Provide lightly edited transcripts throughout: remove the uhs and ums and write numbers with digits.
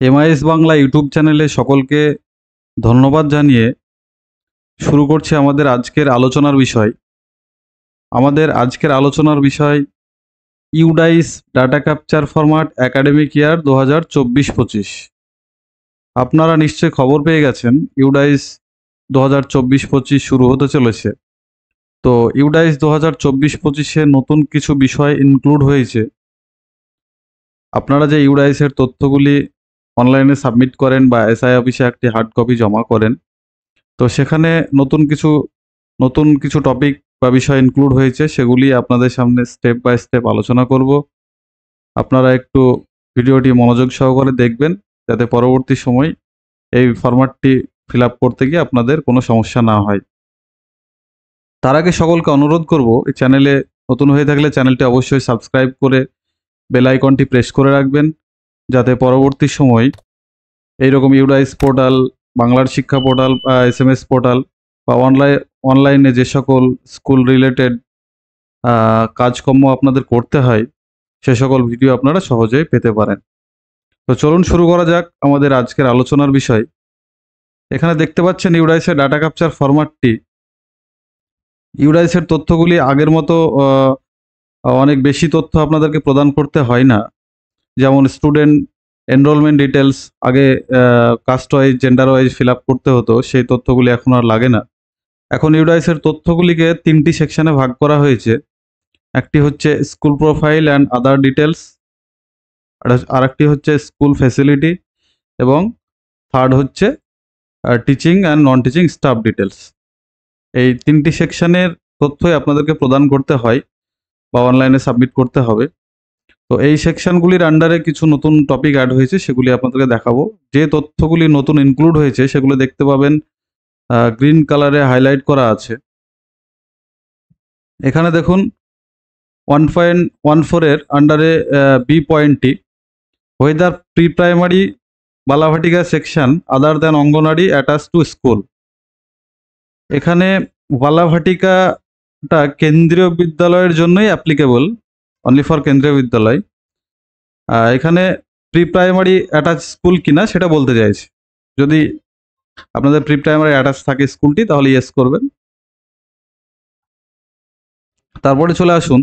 MIS Bangla YouTube চ্যানেলে সকলকে ধন্যবাদ জানিয়ে শুরু করছি আমাদের আজকের আলোচনার বিষয়। আমাদের আজকের আলোচনার বিষয় UDISE data capture format academic ইয়ার 2024-25। আপনারা নিশ্চয়ই খবর পেয়ে গেছেন ইউডাইস 2024-25 শুরু হতে চলেছে। তো ইউডাইস 2024-25-এ নতুন কিছু বিষয় ইনক্লুড হয়েছে। আপনারা যে ইউডাইসের তথ্যগুলি অনলাইনে সাবমিট করেন বা এসআই অফিসে একটি হার্ড কপি জমা করেন, তো সেখানে নতুন কিছু টপিক বা বিষয় ইনক্লুড হয়েছে, সেগুলি আপনাদের সামনে স্টেপ বাই স্টেপ আলোচনা করব। আপনারা একটু ভিডিওটি মনোযোগ সহকারে দেখবেন, যাতে পরবর্তী সময় এই ফরম্যাটটি ফিল আপ করতে গিয়ে আপনাদের কোনো সমস্যা না হয়। তার আগে সকলকে অনুরোধ করব, এই চ্যানেলে নতুন হয়ে থাকলে চ্যানেলটি অবশ্যই সাবস্ক্রাইব করে বেল আইকনটি প্রেস করে রাখবেন, যাতে পরবর্তী সময় এইরকম ইউডাইস পোর্টাল, বাংলার শিক্ষা পোর্টাল বা SMS পোর্টাল বা অনলাইনে যে সকল স্কুল রিলেটেড কাজকর্ম আপনাদের করতে হয়, সে সকল ভিডিও আপনারা সহজেই পেতে পারেন। তো চলুন শুরু করা যাক আমাদের আজকের আলোচনার বিষয়। এখানে দেখতে পাচ্ছেন ইউডাইসের ডাটা ক্যাপচার ফরম্যাটটি। ইউডাইসের তথ্যগুলি আগের মতো অনেক বেশি তথ্য আপনাদেরকে প্রদান করতে হয় না। যেমন স্টুডেন্ট এনরোলমেন্ট ডিটেলস আগে caste wise, gender wise fill up করতে হতো, সেই তথ্যগুলি এখন আর লাগে না। এখন ইউডাইসের তথ্যগুলিকে 3টি সেকশনে ভাগ করা হয়েছে। একটি হচ্ছে school profile and other details, আরেকটি হচ্ছে স্কুল ফ্যাসিলিটি, এবং থার্ড হচ্ছে teaching and non teaching staff details. এই 3টি সেকশনের তথ্যই আপনাদেরকে প্রদান করতে হয় বা অনলাইনে সাবমিট করতে হবে। তো এই সেকশনগুলির আন্ডারে কিছু নতুন টপিক অ্যাড হয়েছে, সেগুলি আপনাদেরকে দেখাবো। যে তথ্যগুলি নতুন ইনক্লুড হয়েছে সেগুলো দেখতে পাবেন গ্রিন কালারে হাইলাইট করা আছে। এখানে দেখুন 1.14 এর আন্ডারে বি পয়েন্টটি, whether pre-primary Balvatika section other than anganwadi attach to school. এখানে বালাভাটিকাটা কেন্দ্রীয় বিদ্যালয়ের জন্যই অ্যাপ্লিকেবল, অনলি ফর কেন্দ্রীয় বিদ্যালয়। এখানে প্রি প্রাইমারি অ্যাটাচ স্কুল কিনা সেটা বলতে চাইছি। যদি আপনাদের প্রি প্রাইমারি অ্যাটাচ থাকে স্কুলটি, তাহলে ইয়েস করবেন। তারপরে চলে আসুন,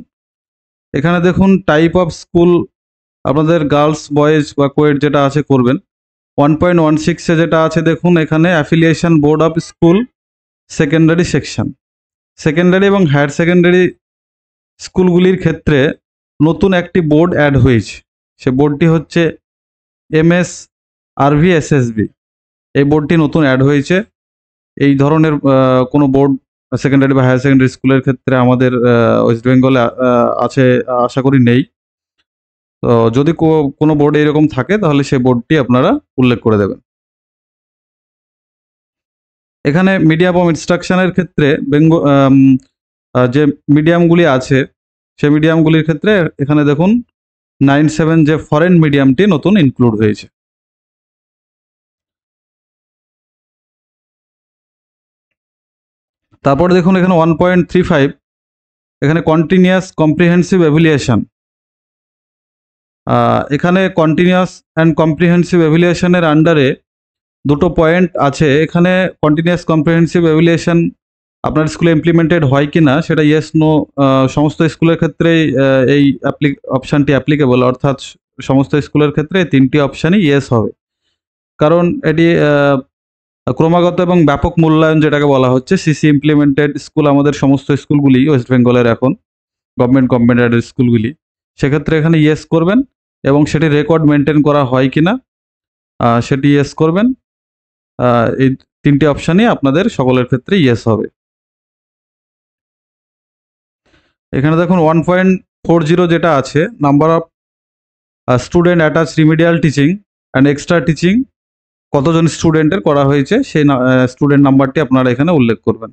এখানে দেখুন টাইপ অফ স্কুল, আপনাদের গার্লস, বয়েজ বা কোয়েড যেটা আছে করবেন। 1.16-এ যেটা আছে দেখুন, এখানে affiliation board of school secondary section. Secondary এবং হায়ার সেকেন্ডারি স্কুলগুলির ক্ষেত্রে নতুন একটি বোর্ড অ্যাড হয়েছে। সে বোর্ডটি হচ্ছে MSRVSSB। এই বোর্ডটি নতুন অ্যাড হয়েছে। এই ধরনের কোনো বোর্ড সেকেন্ডারি বা হায়ার সেকেন্ডারি স্কুলের ক্ষেত্রে আমাদের ওয়েস্ট বেঙ্গলে আছে, আশা করি নেই। তো যদি কোনো বোর্ড এরকম থাকে, তাহলে সেই বোর্ডটি আপনারা উল্লেখ করে দেবেন। এখানে মিডিয়াম অফ ইনস্ট্রাকশনের ক্ষেত্রে যে মিডিয়ামগুলি আছে, সেই মিডিয়ামগুলির ক্ষেত্রে এখানে দেখুন 9/7 যে ফরেন মিডিয়ামটি নতুন ইনক্লুড হয়েছে। তারপরে দেখুন এখানে 1.35, এখানে কন্টিনিউয়াস কম্প্রিহেন্সিভ এভ্যালুয়েশন। এখানে কন্টিনিউয়াস অ্যান্ড কম্প্রিহেন্সিভ এভ্যালুয়েশনের আন্ডারে দুটো পয়েন্ট আছে। এখানে কন্টিনিউয়াস কম্প্রিহেন্সিভ এভ্যালুয়েশন আপনার স্কুলে ইমপ্লিমেন্টেড হয় কি না, সেটা ইয়েস নো। সমস্ত স্কুলের ক্ষেত্রেই এই অপশানটি অ্যাপ্লিকেবল, অর্থাৎ সমস্ত স্কুলের ক্ষেত্রে 3টি অপশানই ইয়েস হবে। কারণ এটি ক্রমাগত এবং ব্যাপক মূল্যায়ন যেটাকে বলা হচ্ছে, সিসি ইমপ্লিমেন্টেড স্কুল আমাদের সমস্ত স্কুলগুলি ওয়েস্ট বেঙ্গলের এখন গভর্নমেন্ট স্কুলগুলি, সেক্ষেত্রে এখানে ইয়েস করবেন এবং সেটি রেকর্ড মেনটেন করা হয় কিনা সেটি ইয়েস করবেন। এই 3টি অপশানই আপনাদের সকলের ক্ষেত্রে ইয়েস হবে। এখানে দেখুন 1.40 যেটা আছে, number of student attach remedial teaching and extra teaching, কতজন স্টুডেন্টের করা হয়েছে সেই স্টুডেন্ট নাম্বারটি আপনারা এখানে উল্লেখ করবেন।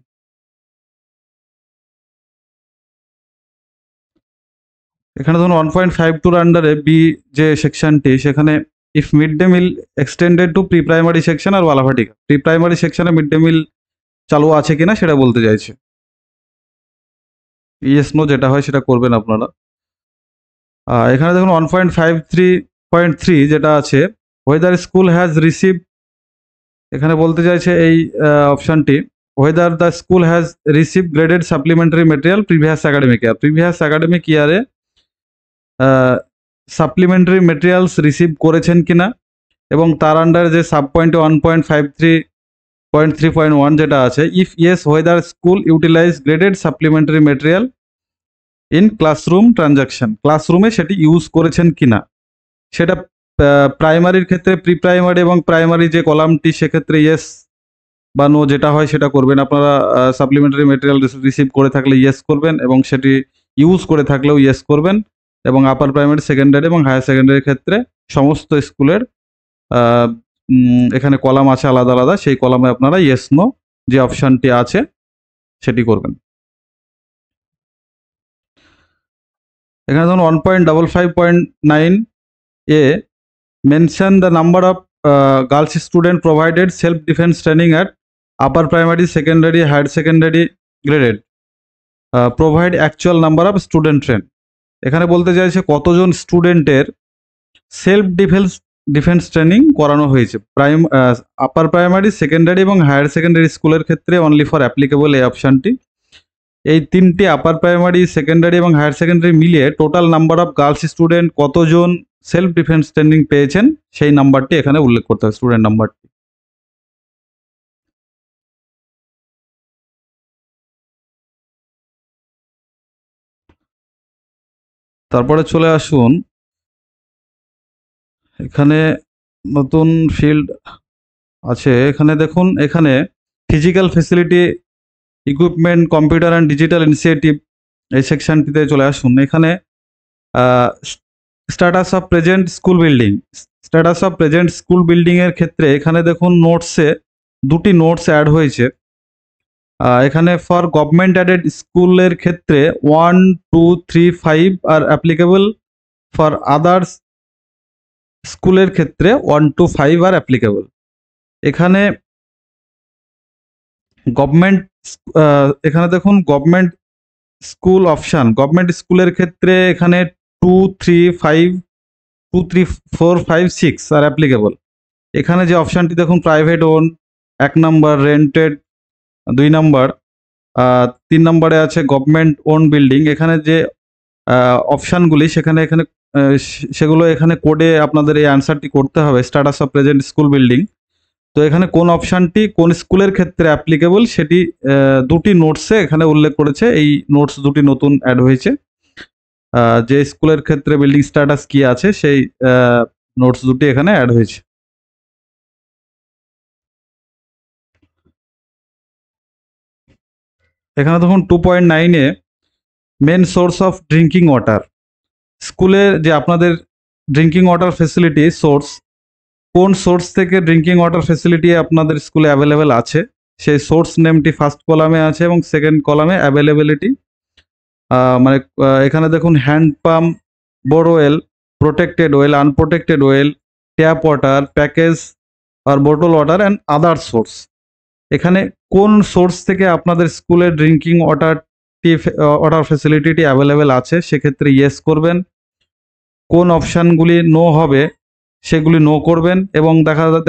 এখানে ধরুন 1.52 আন্ডারে বি যে সেকশনটি, সেখানে if mid day meal extended to pre primary section আর বালাভাটিকা, প্রি প্রাইমারি সেকশনে মিড ডে মিল চালু আছে কিনা সেটা বলতে চাইছে। ইয়েস নো যেটা হয় সেটা করবেন আপনারা। এখানে দেখুন 1.53.3 যেটা আছে, whether school has received, এখানে বলতে চাইছে এই অপশনটি, whether the school has received graded supplementary material previous academic year, previous academic year-এ সাপ্লিমেন্টারি ম্যাটেরিয়ালস রিসিভ করেছেন কিনা, এবং তার আন্ডারে যে সাব পয়েন্টে 1.53.3.1 যেটা আছে, if yes whether school utilize graded supplementary material in classroom transaction, ক্লাসরুমে সেটি ইউজ করেছেন কিনা। সেটা প্রাইমারির ক্ষেত্রে প্রি প্রাইমারি এবং প্রাইমারি যে কলামটি সেক্ষেত্রে ইয়েস বা নো যেটা হয় সেটা করবেন। আপনারা সাপ্লিমেন্টারি ম্যাটেরিয়াল রিসিভ করে থাকলে ইয়েস করবেন এবং সেটি ইউজ করে থাকলেও ইয়েস করবেন। এবং আপার প্রাইমারি, সেকেন্ডারি এবং হায়ার সেকেন্ডারির ক্ষেত্রে সমস্ত স্কুলের এখানে কলাম আছে আলাদা আলাদা, সেই কলামে আপনারা ইয়েস নো যে অপশানটি আছে সেটি করবেন। এখানে ধরুন 1.55.9 এ mention the number of girls student provided self defence training at upper primary, secondary, higher secondary graded, provide actual number of student train. এখানে বলতে চাইছে কতজন স্টুডেন্টের সেলফ ডিফেন্স ট্রেনিং করানো হয়েছে। আপার প্রাইমারি, সেকেন্ডারি এবং হায়ার সেকেন্ডারি স্কুলের ক্ষেত্রে অনলি ফর অ্যাপ্লিকেবল এই অপশানটি। এই তিনটি আপার প্রাইমারি, সেকেন্ডারি এবং হায়ার সেকেন্ডারি মিলিয়ে total number of girls student কতজন সেলফ ডিফেন্স ট্রেনিং পেয়েছেন সেই নাম্বারটি এখানে উল্লেখ করতে হবে, স্টুডেন্ট নাম্বারটি। তারপরে চলে আসুন, এখানে নতুন ফিল্ড আছে। এখানে দেখুন, এখানে physical facility, equipment, computer and digital initiative, এই সেকশনটিতে চলে আসুন। এখানে status of present school building, status of present school বিল্ডিংয়ের ক্ষেত্রে এখানে দেখুন নোটসে দুটি নোটস অ্যাড হয়েছে। এখানে ফর গভর্নমেন্ট অ্যাডেড স্কুলের ক্ষেত্রে 1, 2, 3, 5 আর অ্যাপ্লিকেবল, ফর আদার্স স্কুলের ক্ষেত্রে 1 to 5 আর অ্যাপ্লিকেবল। এখানে গভর্নমেন্ট, এখানে দেখুন গভর্নমেন্ট স্কুল অপশান, গভর্নমেন্ট স্কুলের ক্ষেত্রে এখানে 2, 3, 5, 2, 3, 4, 5, 6 আর অ্যাপ্লিকেবল। এখানে যে অপশানটি দেখুন প্রাইভেট ওন 1 নম্বর, রেন্টেড 2 নম্বর, 3 নম্বরে আছে গভর্নমেন্ট ওন বিল্ডিং। এখানে যে অপশানগুলি সেগুলো এখানে কোডে আপনাদের এই অ্যান্সারটি করতে হবে, status of present school building. তো এখানে কোন অপশানটি কোন স্কুলের ক্ষেত্রে অ্যাপ্লিকেবল সেটি দুটি নোটসে এখানে উল্লেখ করেছে। এই নোটস দুটি নতুন অ্যাড হয়েছে, যে স্কুলের ক্ষেত্রে বিল্ডিং স্ট্যাটাস কি আছে সেই নোটস দুটি এখানে অ্যাড হয়েছে। এখানে দেখুন 2.9-এ main source of drinking water, স্কুলের যে আপনাদের ড্রিঙ্কিং ওয়াটার ফেসিলিটি সোর্স, কোন সোর্স থেকে ড্রিঙ্কিং ওয়াটার ফেসিলিটি আপনাদের স্কুলে অ্যাভেলেবেল আছে সেই সোর্স নেমটি ফার্স্ট কলামে আছে এবং সেকেন্ড কলামে অ্যাভেলেবিলিটি। মানে এখানে দেখুন hand pump, borewell, protected well, unprotected well, tap water, package আর bottle water and other source. এখানে কোন সোর্স থেকে আপনাদের স্কুলের ড্রিঙ্কিং ওয়াটার ফেসিলিটিটি অ্যাভেলেবেল আছে সেক্ষেত্রে ইয়েস করবেন। কোন অপশানগুলি নো হবে সেগুলি নো করবেন। এবং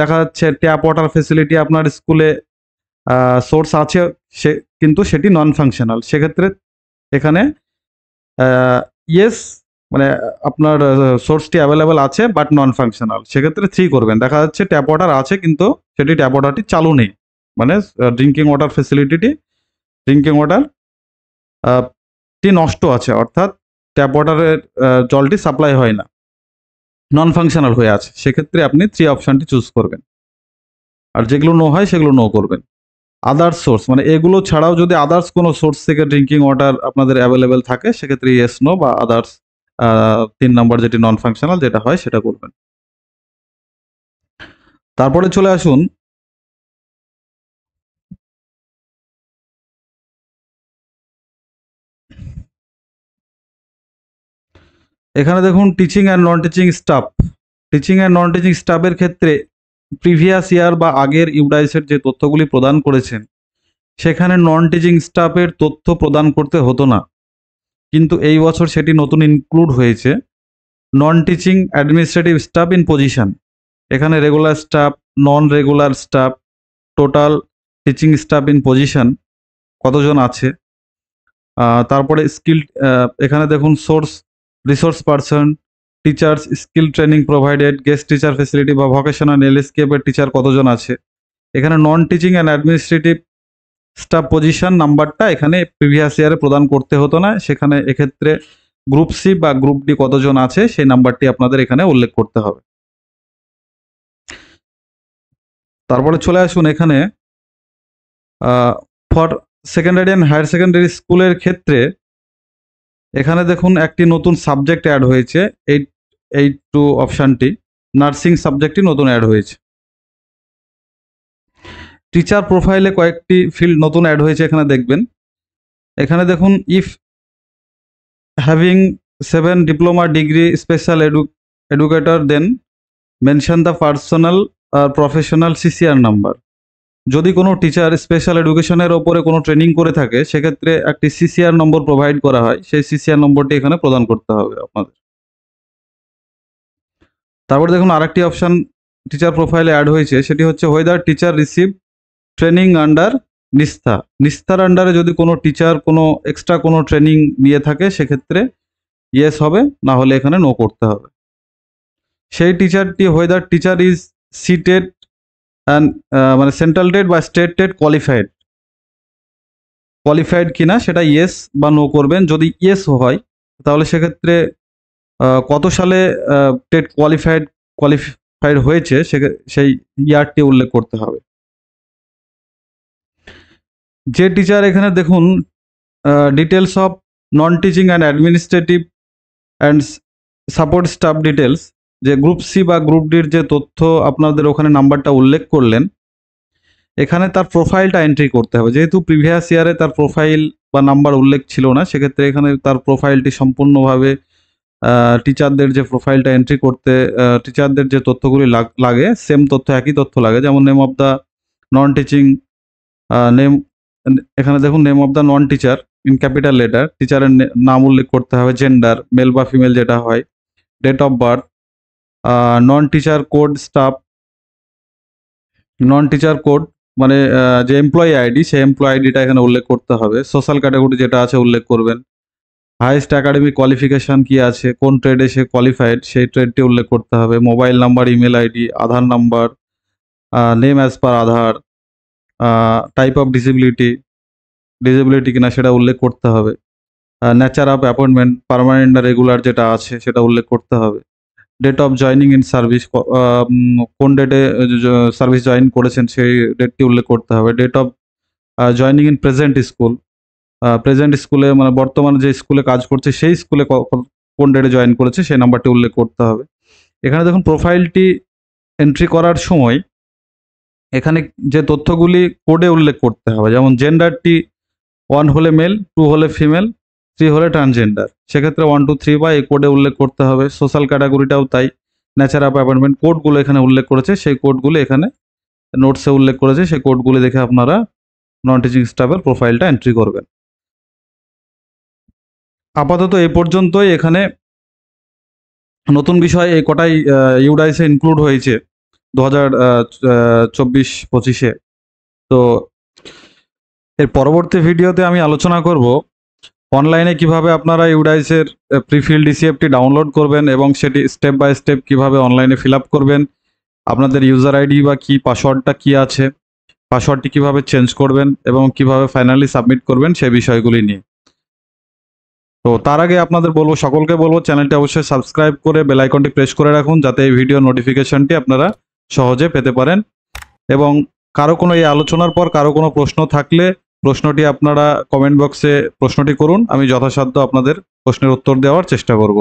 দেখা যাচ্ছে ট্যাপ ওয়াটার ফেসিলিটি আপনার স্কুলে সোর্স আছে কিন্তু সেটি নন ফাংশনাল, সেক্ষেত্রে এখানে ইয়েস মানে আপনার সোর্সটি অ্যাভেলেবেল আছে বাট নন ফাংশনাল, সেক্ষেত্রে 3 করবেন। দেখা যাচ্ছে ট্যাপ ওয়াটার আছে কিন্তু সেটি ট্যাপ ওয়াটারটি চালু নেই, মানে ড্রিঙ্কিং ওয়াটার ফেসিলিটিটি, ড্রিঙ্কিং ওয়াটারটি নষ্ট আছে, অর্থাৎ ট্যাপ ওয়াটারের জলটি সাপ্লাই হয় না, নন ফাংশনাল হয়ে আছে, সেক্ষেত্রে আপনি 3 অপশানটি চুজ করবেন। আর যেগুলো নো হয় সেগুলো নো করবেন। আদার্স সোর্স মানে এগুলো ছাড়াও যদি আদার্স কোনো সোর্স থেকে ড্রিঙ্কিং ওয়াটার আপনাদের অ্যাভেলেবেল থাকে সেক্ষেত্রে ইয়েস নো বা আদার্স 3 নম্বর যেটি নন ফাংশনাল যেটা হয় সেটা করবেন। তারপরে চলে আসুন, এখানে দেখুন teaching and non teaching staff, teaching and non teaching স্টাফের ক্ষেত্রে প্রিভিয়াস ইয়ার বা আগের ইউডাইসের যে তথ্যগুলি প্রদান করেছেন সেখানে নন টিচিং স্টাফের তথ্য প্রদান করতে হতো না, কিন্তু এই বছর সেটি নতুন ইনক্লুড হয়েছে, non teaching administrative staff in position. এখানে regular staff, non regular staff, total teaching staff in position কতজন আছে। তারপরে স্কিল, এখানে দেখুন source resource person, teachers skill training provided, guest teacher facility বা ভোকেশনাল এলএসকেপের টিচার কতজন আছে। এখানে non teaching and administrative staff position নাম্বারটা এখানে প্রিভিয়াস ইয়ারে প্রদান করতে হতো না, সেখানে এক্ষেত্রে গ্রুপ সি বা গ্রুপ ডি কতজন আছে সেই নাম্বারটি আপনাদের এখানে উল্লেখ করতে হবে। তারপরে চলে আসুন এখানে for secondary and higher secondary স্কুলের ক্ষেত্রে এখানে দেখুন একটি নতুন সাবজেক্ট অ্যাড হয়েছে, 8.2 অপশানটি নার্সিং সাবজেক্টটি নতুন অ্যাড হয়েছে। টিচার প্রোফাইলে কয়েকটি ফিল্ড নতুন অ্যাড হয়েছে, এখানে দেখবেন। এখানে দেখুন if having 7 diploma degree special educator then mention the personal professional CCR number. যদি কোনো টিচার স্পেশাল এডুকেশনের ওপরে কোনো ট্রেনিং করে থাকে সেক্ষেত্রে একটি সিসিআর নম্বর প্রোভাইড করা হয়, সেই সিসিআর নম্বরটি এখানে প্রদান করতে হবে আপনাদের। তারপরে দেখুন আরেকটি অপশান টিচার প্রোফাইলে অ্যাড হয়েছে, সেটি হচ্ছে whether teacher receive training under Nishtha. নিস্তার আন্ডারে যদি কোনো টিচার কোনো এক্সট্রা কোনো ট্রেনিং নিয়ে থাকে সেক্ষেত্রে ইয়েস হবে, না হলে এখানে নো করতে হবে। সেই টিচারটি whether teacher is CTET and মানে সেন্ট্রাল টেট বা স্টেট টেট কোয়ালিফাইড কিনা সেটা ইয়েস বা নো করবেন। যদি ইয়েস হয় তাহলে সেক্ষেত্রে কত সালে টেট কোয়ালিফাইড হয়েছে সেই ইয়ারটি উল্লেখ করতে হবে। যে টিচার এখানে দেখুন details of non teaching and administrative and support staff details, যে গ্রুপ সি বা গ্রুপ ডির যে তথ্য আপনাদের ওখানে নাম্বারটা উল্লেখ করলেন, এখানে তার প্রোফাইলটা এন্ট্রি করতে হবে। যেহেতু প্রিভিয়াস ইয়ারে তার প্রোফাইল বা নাম্বার উল্লেখ ছিল না, সেক্ষেত্রে এখানে তার প্রোফাইলটি সম্পূর্ণভাবে টিচারদের যে প্রোফাইলটা এন্ট্রি করতে টিচারদের যে তথ্যগুলি লাগে সেম তথ্য, একই তথ্য লাগে। যেমন name of the non teaching name, এখানে দেখুন name of the non teacher in capital letter, টিচারের নাম উল্লেখ করতে হবে, জেন্ডার মেল বা ফিমেল যেটা হয়, date of birth, non teacher code staff, non teacher code মানে যে এমপ্লয়ি আইডি সেই এমপ্লয়ি আইডিটা এখানে উল্লেখ করতে হবে, সোশ্যাল ক্যাটাগরি যেটা আছে উল্লেখ করবেন, হাইয়েস্ট একাডেমিক কোয়ালিফিকেশান কি আছে, কোন ট্রেডে সে কোয়ালিফাইড সেই ট্রেডটি উল্লেখ করতে হবে, mobile number, email ID, Aadhaar number, name as per Aadhaar, type of disability কিনা সেটা উল্লেখ করতে হবে, নেচার অফ অ্যাপয়েন্টমেন্ট পার্মানেন্ট না রেগুলার যেটা আছে সেটা উল্লেখ করতে হবে, date of joining in service কোন ডেটে সার্ভিস জয়েন করেছেন সেই ডেটটি উল্লেখ করতে হবে, date of joining in present স্কুলে মানে বর্তমানে যে স্কুলে কাজ করছে সেই স্কুলে কোন ডেটে জয়েন করেছে সেই নাম্বারটি উল্লেখ করতে হবে। এখানে দেখুন প্রোফাইলটি এন্ট্রি করার সময় এখানে যে তথ্যগুলি কোডে উল্লেখ করতে হবে, যেমন জেন্ডারটি 1 হলে মেল, 2 হলে ফিমেল, 3 হলে ট্রান্সজেন্ডার, সেক্ষেত্রে 1 2 3 বা এই কোডে উল্লেখ করতে হবে। সোশ্যাল ক্যাটাগরিটাও তাই, নেচার অফ অ্যাপয়েন্টমেন্ট কোডগুলো এখানে উল্লেখ করেছে, সেই কোডগুলো এখানে নোটসে উল্লেখ করেছে, সেই কোডগুলি দেখে আপনারা নন টিচিং স্টাফের প্রোফাইলটা এন্ট্রি করবেন। আপাতত এই পর্যন্তই। এখানে নতুন বিষয় এই কটাই ইউডাইসে ইনক্লুড হয়েছে 2024-25-এ। তো এর পরবর্তী ভিডিওতে আমি আলোচনা করব অনলাইনে কিভাবে আপনারা ইউডাইসের প্রিফিল ডিসিএফটি ডাউনলোড করবেন এবং সেটি স্টেপ বাই স্টেপ কিভাবে অনলাইনে ফিল আপ করবেন, আপনাদের ইউজার আইডি বা কি পাসওয়ার্ডটা কি আছে, পাসওয়ার্ডটি কিভাবে চেঞ্জ করবেন এবং কিভাবে ফাইনালি সাবমিট করবেন সেই বিষয়গুলি নিয়ে। তো তার আগে আপনাদের বলবো, সকলকে বলবো চ্যানেলটি অবশ্যই সাবস্ক্রাইব করে বেল আইকনটি প্রেস করে রাখুন যাতে এই ভিডিও নোটিফিকেশনটি আপনারা সহজে পেতে পারেন। এবং কারো কোনো এই আলোচনার পর কারো কোনো প্রশ্ন থাকলে প্রশ্নটি আপনারা কমেন্ট বক্সে প্রশ্নটি করুন, আমি যথাসাধ্য আপনাদের প্রশ্নের উত্তর দেওয়ার চেষ্টা করব।